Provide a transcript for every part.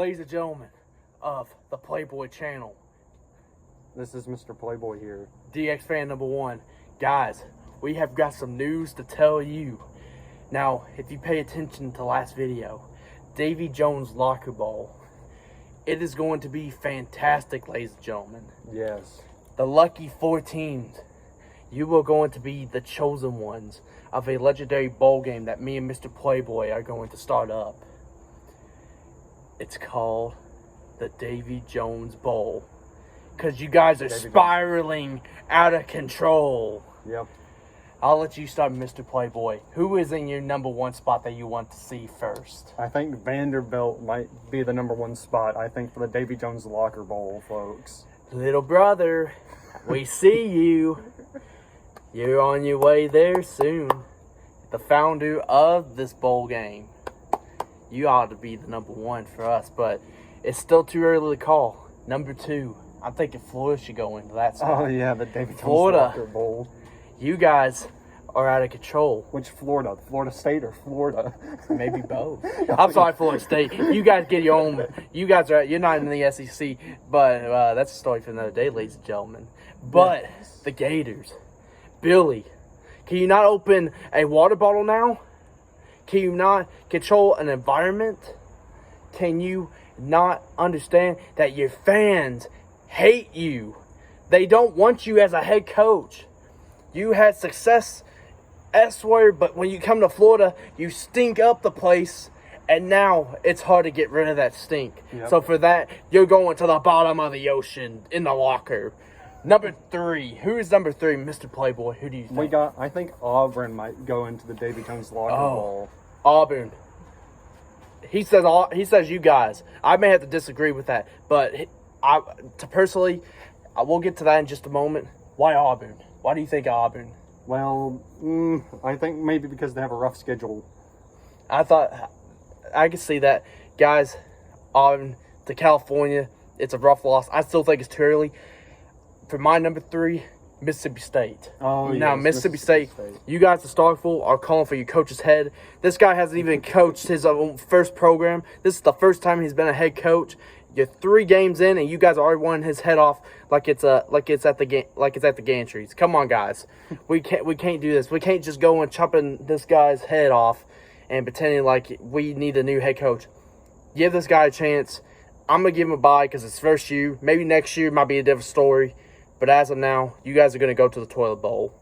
ladies and gentlemen of the Playboy channel. This is Mr. Playboy here. DX fan number one. Guys, we have got some news to tell you. Now, if you pay attention to last video, Davy Jones Locker Bowl, it is going to be fantastic, ladies and gentlemen. Yes. The lucky 4 teams, you are going to be the chosen ones of a legendary bowl game that me and Mr. Playboy are going to start up. It's called the Davy Jones Bowl. Because you guys are spiraling out of control. Yep. I'll let you start, Mr. Playboy. Who is in your number one spot that you want to see first? I think Vanderbilt might be the number one spot, I think, for the Davy Jones Locker Bowl, folks. Little brother, we see you. You're on your way there soon. The founder of this bowl game. You ought to be the number one for us, but it's still too early to call. Number 2, I'm thinking Florida should go into that spot. Oh, yeah, the Davy Jones Florida. Locker Bowl. You guys are out of control. Which Florida? Florida State or Florida? Maybe both. I'm sorry, Florida State. You guys get your own. You guys are. You're not in the SEC, but that's a story for another day, ladies and gentlemen. But Yes. the Gators, Billy, can you not open a water bottle now? Can you not control an environment? Can you not understand that your fans hate you? They don't want you as a head coach. You had success elsewhere, but when you come to Florida, you stink up the place, and now it's hard to get rid of that stink. Yep. So for that, you're going to the bottom of the ocean in the locker. Number 3. Who is number 3, Mr. Playboy? Who do you think? I think Auburn might go into the Davy Jones Locker Bowl. Auburn. He says you guys. I may have to disagree with that, but personally, I will get to that in just a moment. Why Auburn? Why do you think Auburn? Well, I think maybe because they have a rough schedule. I thought I could see that. Guys, Auburn to California, it's a rough loss. I still think it's too early. For my number 3, Mississippi State. Oh, now, yes, Mississippi State, you guys, the Starkville, are calling for your coach's head. This guy hasn't even coached his own first program. This is the first time he's been a head coach. You're 3 games in, and you guys already won his head off like it's at the gantries. Come on, guys, we can't do this. We can't just go and chopping this guy's head off and pretending like we need a new head coach. Give this guy a chance. I'm gonna give him a bye because it's first year. Maybe next year might be a different story. But as of now, you guys are going to go to the toilet bowl.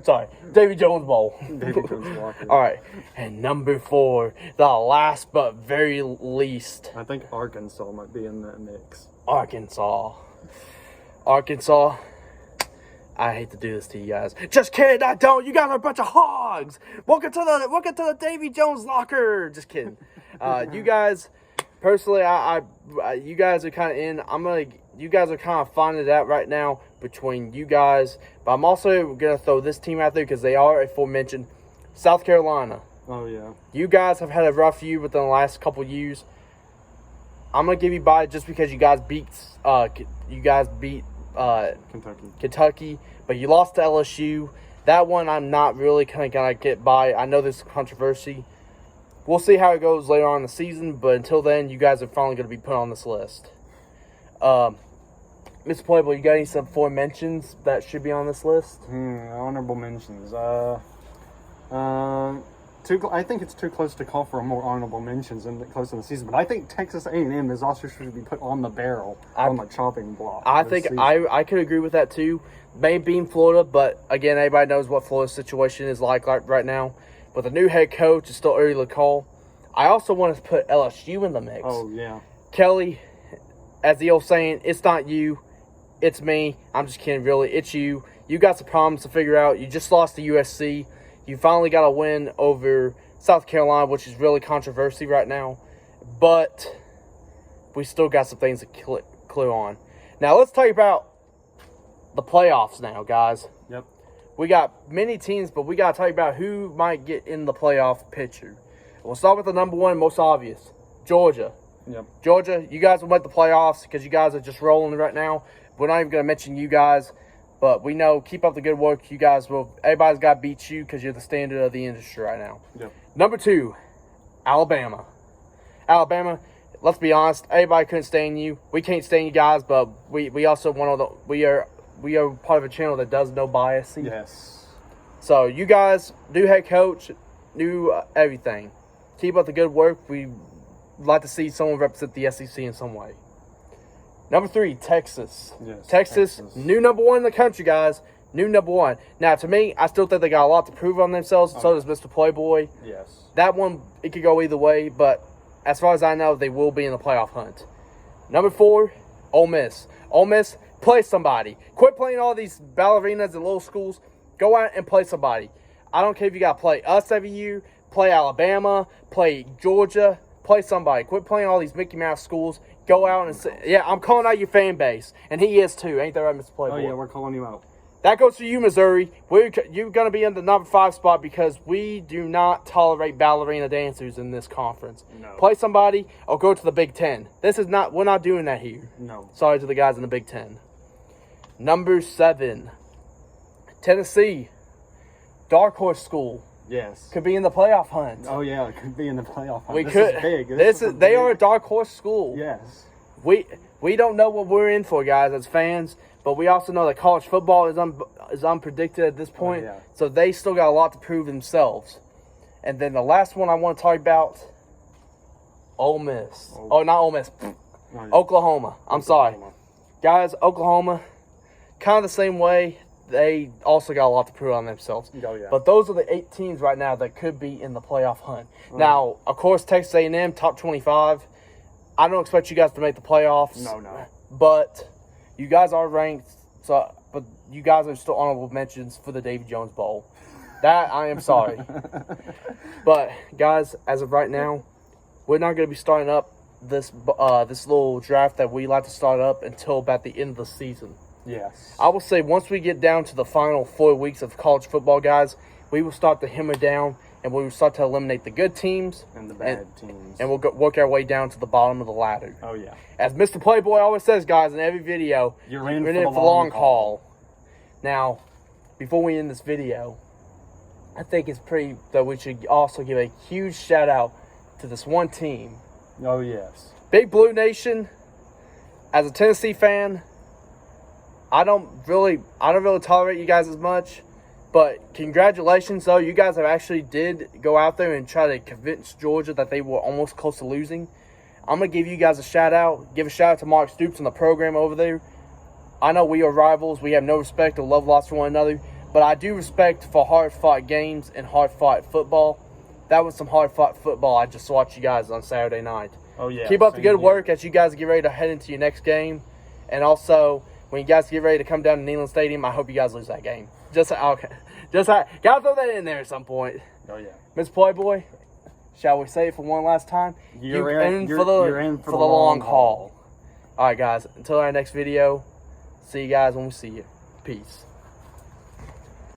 Sorry, Davy Jones Bowl. Davy Jones Locker. All right. And number 4, the last but very least. I think Arkansas might be in that mix. Arkansas. I hate to do this to you guys. Just kidding, I don't. You guys are a bunch of hogs. Welcome to the Davy Jones Locker. Just kidding. You guys, personally, you guys are kind of in. You guys are kind of finding it out right now between you guys. But I'm also going to throw this team out there because they are aforementioned. South Carolina. Oh, yeah. You guys have had a rough year within the last couple years. I'm going to give you by just because you guys beat Kentucky. But you lost to LSU. That one I'm not really kind of going to get by. I know there's controversy. We'll see how it goes later on in the season. But until then, you guys are finally going to be put on this list. Mr. Playboy, you got any some 4 mentions that should be on this list? Honorable mentions. I think it's too close to call for more honorable mentions close in the season. But I think Texas A&M is also should be put on the barrel, on the chopping block. I think I could agree with that too. Maybe being Florida, but again, everybody knows what Florida's situation is like right now. But the new head coach is still early to call. I also want to put LSU in the mix. Oh, yeah. Kelly, as the old saying, it's not you, it's me. I'm just kidding, really. It's you. You got some problems to figure out. You just lost to USC. You finally got a win over South Carolina, which is really controversy right now. But we still got some things to clear on. Now, let's talk about the playoffs now, guys. Yep. We got many teams, but we got to talk about who might get in the playoff picture. We'll start with the number 1, most obvious, Georgia. Yep. Georgia, you guys will make the playoffs because you guys are just rolling right now. We're not even going to mention you guys, but we know, keep up the good work. You guys will, everybody's got to beat you because you're the standard of the industry right now. Yep. Number 2, Alabama. Alabama, let's be honest, everybody couldn't stand you. We can't stand you guys, but we also we are part of a channel that does no bias. Yes. So you guys, new head coach, new everything. Keep up the good work. We like to see someone represent the SEC in some way. Number 3, Texas. Yes, Texas, new number 1 in the country, guys. New number 1. Now, to me, I still think they got a lot to prove on themselves. So does Mr. Playboy. Yes. That one, it could go either way, but as far as I know, they will be in the playoff hunt. Number 4, Ole Miss. Ole Miss, play somebody. Quit playing all these ballerinas at little schools. Go out and play somebody. I don't care if you got to play us every year, play Alabama, play Georgia, play somebody. Quit playing all these Mickey Mouse schools. Go out and say, yeah, I'm calling out your fan base. And he is too. Ain't that right, Mr. Playboy? Oh, yeah, we're calling you out. That goes for you, Missouri. You're going to be in the number 5 spot because we do not tolerate ballerina dancers in this conference. No. Play somebody or go to the Big Ten. We're not doing that here. No. Sorry to the guys in the Big Ten. Number 7, Tennessee. Dark horse school. Yes. Could be in the playoff hunt. Oh, yeah, it could be in the playoff hunt. We This could. is big. They are a dark horse school. Yes. We don't know what we're in for, guys, as fans, but we also know that college football is unpredicted at this point. Oh, yeah. So they still got a lot to prove themselves. And then the last one I want to talk about, Ole Miss. Oh, not Ole Miss. Oh, yeah. Oklahoma. I'm sorry. Guys, Oklahoma, kind of the same way. They also got a lot to prove on themselves. Oh, yeah. But those are the 8 teams right now that could be in the playoff hunt. Now, of course, Texas A&M, top 25. I don't expect you guys to make the playoffs. No. But you guys are ranked. But you guys are still honorable mentions for the Davy Jones Bowl. That, I am sorry. But, guys, as of right now, we're not going to be starting up this little draft that we like to start up until about the end of the season. Yes. I will say once we get down to the final 4 weeks of college football, guys, we will start to hammer down and we will start to eliminate the good teams And the bad teams. and we'll work our way down to the bottom of the ladder. Oh, yeah. As Mr. Playboy always says, guys, in every video, You're in we're for in the it for the long haul. haul. Now, before we end this video, I think it's pretty that we should also give a huge shout out to this one team. Oh, yes. Big Blue Nation, as a Tennessee fan, I don't really tolerate you guys as much, but congratulations though, you guys have actually did go out there and try to convince Georgia that they were almost close to losing. I'm gonna give you guys a shout out. Give a shout out to Mark Stoops and the program over there. I know we are rivals. We have no respect or love lost for one another, but I do respect for hard fought games and hard fought football. That was some hard fought football I just watched you guys on Saturday night. Oh, yeah. Keep up the Same good here. work as you guys get ready to head into your next game. And also, when you guys get ready to come down to Neyland Stadium, I hope you guys lose that game. Gotta throw that in there at some point. Oh, yeah. Miss Playboy, shall we say it for one last time? You're in for the long haul. All right, guys. Until our next video, see you guys when we see you. Peace.